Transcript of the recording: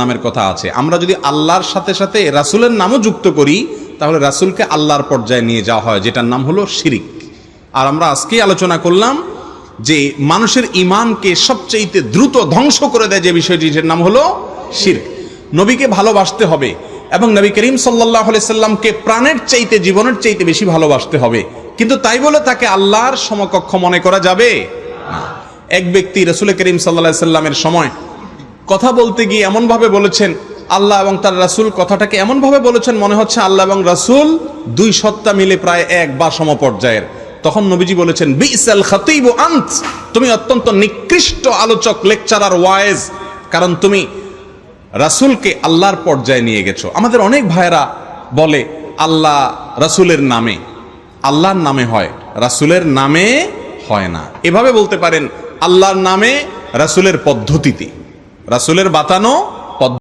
নামের কথা আছে। আমরা যদি আল্লাহর সাথে সাথে রাসূলের নামও যুক্ত করি তাহলে রাসূলকে আল্লাহর পর্যায়ে নিয়ে যাওয়া হয়, যেটার নাম হলো শিরিক। আর আমরা আজকেই আলোচনা করলাম যে মানুষের ঈমানকে সবচেয়ে দ্রুত ধ্বংস করে দেয় যে বিষয়টির নাম হলো শিরক। নবীকে ভালোবাসতে হবে এবং নবী করিম সাল্লাল্লাহু আলাইহি সাল্লামকে প্রাণের চাইতে, জীবনের চাইতে বেশি ভালোবাসতে হবে, কিন্তু তাই বলে তাকে আল্লাহর সমকক্ষ মনে করা যাবে না। এক ব্যক্তি রাসূল করিম সাল্লাল্লাহু আলাইহি সাল্লামের সময় কথা বলতে গিয়ে এমনভাবে বলেছেন, আল্লাহ এবং তার রাসূল কথাটাকে এমনভাবে বলেছেন মনে হচ্ছে আল্লাহ এবং রাসূল দুই সত্তা মিলে প্রায় এক বা সমপর্যায়ের। তখন নবীজি বলেছেন, বিসাল খাতিবু আনত, তুমি অত্যন্ত নিকৃষ্ট আলোচক, লেকচারার, ওয়াইজ, কারণ তুমি রাসূলকে আল্লাহর পর্যায়ে নিয়ে গেছো। আমাদের অনেক ভাইরা বলে আল্লাহ রাসূলের নামে, আল্লাহর নামে হয়, রাসূলের নামে হয় না। এভাবে বলতে পারেন আল্লাহর নামে, রাসূলের পদ্ধতিতে, রাসূলের বাতানো